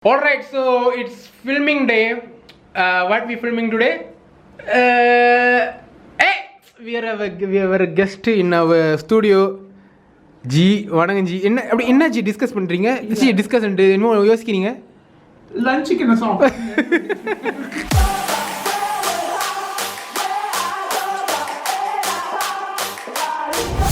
Alright, so it's filming day. What we filming today? We have a guest in our studio. G, வணக்கம் G. என்ன G discuss பண்றீங்க? G discuss பண்ணிட்டு என்ன யோசிக்கிறீங்க? லஞ்சுக்கு என்ன சாப்பிடுங்க?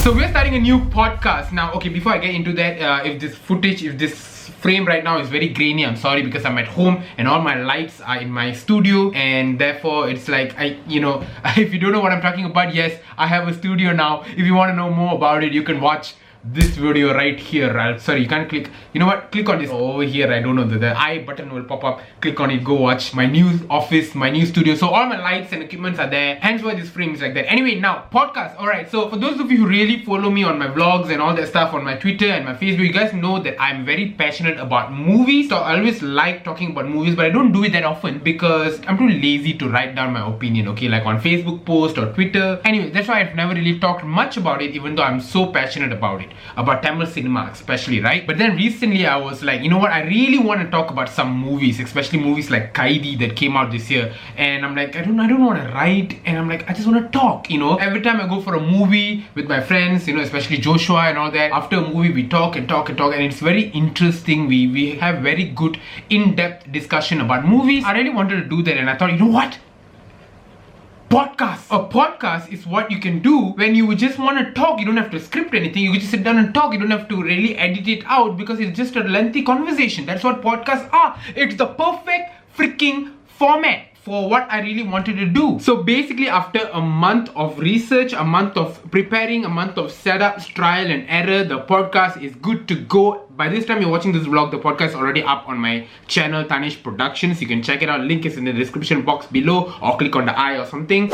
So we're starting a new podcast now. Okay, before I get into that, if this frame right now is very grainy, I'm sorry because I'm at home and all my lights are in my studio, and therefore it's like if you don't know what I'm talking about, yes, I have a studio now. If you want to know more about it, you can watch this video right here. Sorry, you can't click. You know what? Click on this over here. I don't know, the I button will pop up. Click on it. Go watch my new office, my new studio. So all my lights and equipments are there. Hence why this frame is like that. Anyway, now podcast. Alright, so for those of you who really follow me on my vlogs and all that stuff on my Twitter and my Facebook, you guys know that I'm very passionate about movies. So I always like talking about movies, but I don't do it that often because I'm too lazy to write down my opinion, okay, like on Facebook post or Twitter. Anyway, that's why I've never really talked much about it, even though I'm so passionate about it. About Tamil cinema especially, right? But then recently I was like, you know what, I really want to talk about some movies, especially movies like Kaidi that came out this year. And I'm like, I don't want to write, and I'm like, I just want to talk, Every time I go for a movie with my friends, especially Joshua and all that, after a movie we talk and talk and talk, and it's very interesting. We have very good in-depth discussion about movies. I really wanted to do that, and I thought, you know what? Podcast. A podcast is what you can do when you just want to talk. You don't have to script anything. You can just sit down and talk. You don't have to really edit it out because it's just a lengthy conversation. That's what podcasts are. It's the perfect freaking format for what I really wanted to do. So basically, after a month of research, a month of preparing, a month of setup, trial and error, the podcast is good to go. By this time you're watching this vlog, the podcast is already up on my channel, Taneshh Productions. You can check it out. Link is in the description box below, or click on the I or something.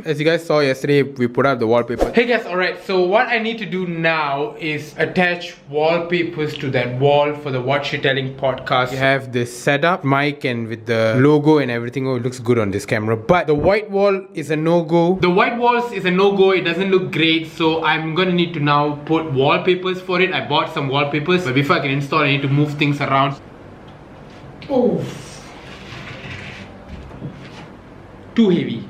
As you guys saw yesterday, we put out the wallpaper. Hey guys, alright, so what I need to do now is attach wallpapers to that wall for the What She Telling podcast. You have this setup, mic, and with the logo and everything. Oh, it looks good on this camera. But the white wall is a no-go. The white walls is a no-go. It doesn't look great. So I'm gonna need to now put wallpapers for it. I bought some wallpapers, but before I can install, I need to move things around. Oh, too heavy.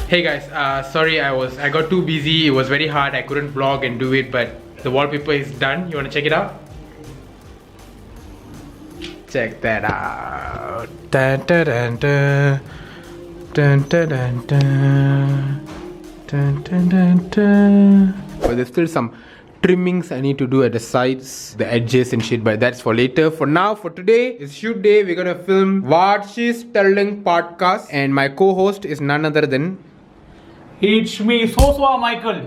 Hey guys, sorry I got too busy. It was very hard. I couldn't vlog and do it, but the wallpaper is done. You want to check it out? Check that out. Dun, dun, dun, dun. Dun, dun, dun, dun. Dun, dun, dun, dun. But there's still some trimmings I need to do at the sides, the edges and shit, but that's for later. For now, for today, it's shoot day. We're gonna film What She's Telling podcast, and my co-host is none other than It's me, Joshua Michael.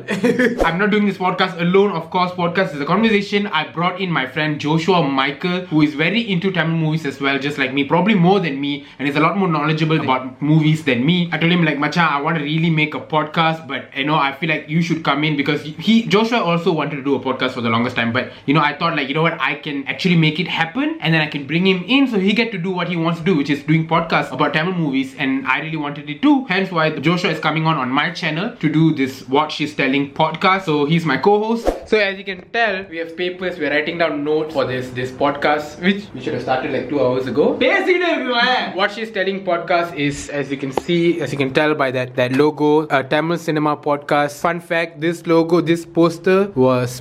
I'm not doing this podcast alone, of course. Podcast is a conversation. I brought in my friend Joshua Michael, who is very into Tamil movies as well, just like me, probably more than me, and is a lot more knowledgeable about movies than me. I told him like, Macha, I want to really make a podcast, but I feel like you should come in because Joshua also wanted to do a podcast for the longest time, but I thought like, what, I can actually make it happen, and then I can bring him in so he get to do what he wants to do, which is doing podcasts about Tamil movies, and I really wanted it too. Hence why Joshua is coming on my channel to do this What She's Telling podcast. So he's my co-host. So as you can tell, we have papers. We're writing down notes for this podcast, which we should have started like 2 hours ago. What She's Telling podcast is, as you can tell by that logo, a Tamil cinema podcast. Fun fact, this logo, this poster was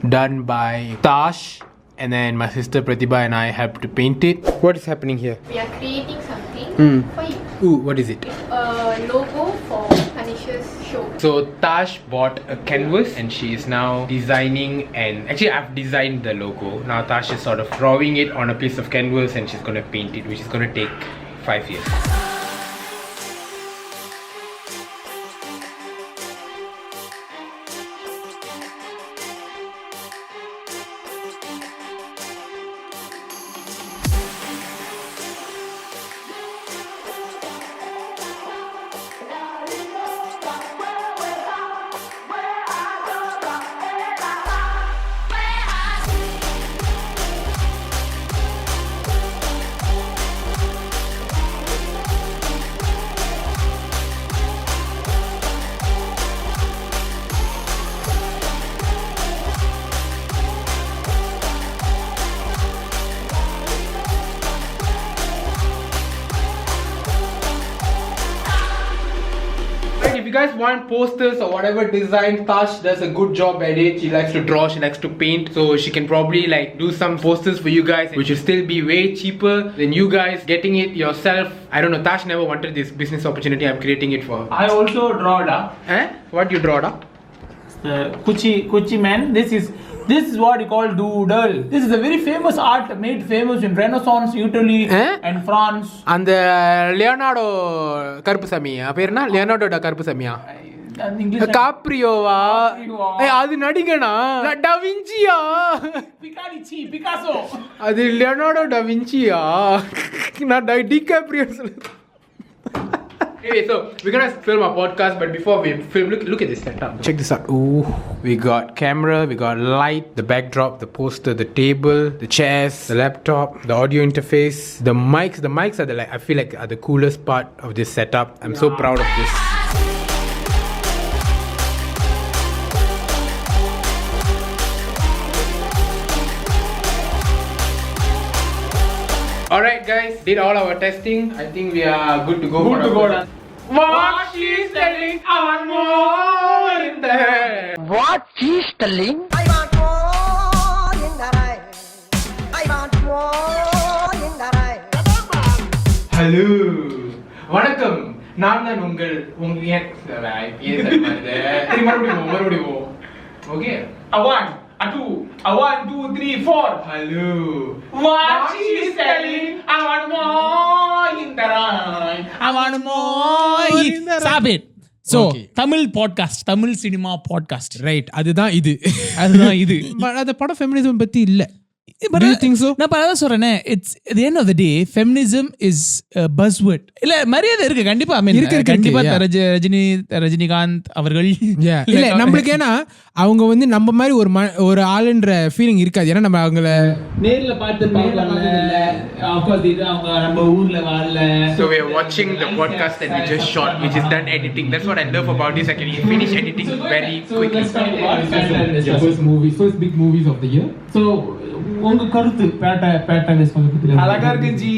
done by Tash, and then my sister Pratibha and I helped to paint it. What is happening here? We are creating something for you. Ooh, what is it? It's a logo for Tanesh's show. So Tash bought a canvas and she is now designing, and actually I've designed the logo. Now Tash is sort of drawing it on a piece of canvas and she's gonna paint it, which is gonna take 5 years. If you guys want posters or whatever design, Tash does a good job at it. She likes to draw, she likes to paint, so she can probably like do some posters for you guys, which will still be way cheaper than you guys getting it yourself. I don't know, Tash never wanted this business opportunity. I'm creating it for her. I also draw da. What you draw da? Kuchi man. This is what you call doodle. This is a very famous art made famous in Renaissance, Italy and France. And Leonardo Karuppusamy பேர்னா Leonardo கருப்புசாமியா காப்ரியோவா அது நடிகனா டவின்சியா Picasso அது Leonardo டவின்சியா நான் DiCaprio Anyway, so we're gonna film our podcast, but before we film, look at this setup. Check this out. Ooh, we got camera, we got light, the backdrop, the poster, the table, the chairs, the laptop, the audio interface, the mics. The mics are I feel like are the coolest part of this setup. I'm so proud of this. Alright guys, did all our testing. I think we are good to go. Good to go. What she's telling, I want more in there. What she's telling, I want more in the right. I want more in the right. Hello. வணக்கம். நான் தான் மறுபடியும். Okay. A two, 1, 2, 3, 4. Hello. What she's telling, I want more in the right. I want more. Stop it. So, Okay. Tamil podcast, Tamil cinema podcast. Right, அதுதான் இது. But அந்த படம் feminism பத்தி இல்ல. But Do you think so? நான் பரவாயில்ல சொல்றேனே, it's at the end of the day, feminism is a buzzword. இல்ல மரியாதை இருக்கு கண்டிப்பா. I mean, கண்டிப்பா ரஜினிகாந்த் அவர்கள் இல்ல நம்மளுக்கு ஏன்னா அவங்க வந்து நம்ம மாதிரி ஒரு ஆளுன்ற ஃபீலிங் இருக்காது. ஏன்னா நம்ம அவங்கள நேர்ல பார்த்து இல்ல of course இது அவங்க நம்ம ஊர்ல வாழல. So we are watching the podcast that we just shot, which is done editing. That's what I love about this. I can finish editing very quickly. First big movies of the year. So உங்க கருத்து பேட்டா விஸ்வாசம் பத்தி அழகா இருக்கு G.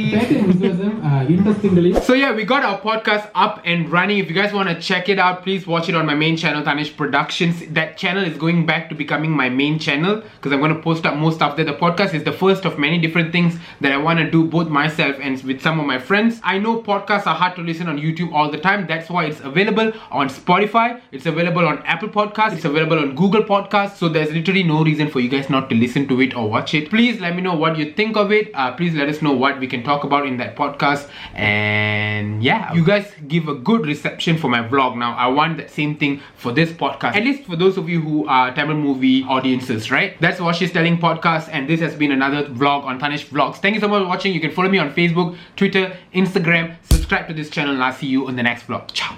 Interestingly. So yeah, we got our podcast up and running. If you guys want to check it out, please watch it on my main channel, Taneshh Productions. That channel is going back to becoming my main channel because I'm going to post up more stuff there. The podcast is the first of many different things that I want to do both myself and with some of my friends. I know podcasts are hard to listen on YouTube all the time. That's why it's available on Spotify. It's available on Apple Podcasts. It's available on Google Podcasts. So there's literally no reason for you guys not to listen to it or watch it. Please let me know what you think of it. Please let us know what we can talk about in that podcast. And yeah, you guys give a good reception for my vlog now. I want that same thing for this podcast. At least for those of you who are Tamil movie audiences, right? That's What She's Telling podcast, and this has been another vlog on TaneshhVlogs. Thank you so much for watching. You can follow me on Facebook, Twitter, Instagram. Subscribe to this channel, and I'll see you in the next vlog. Ciao.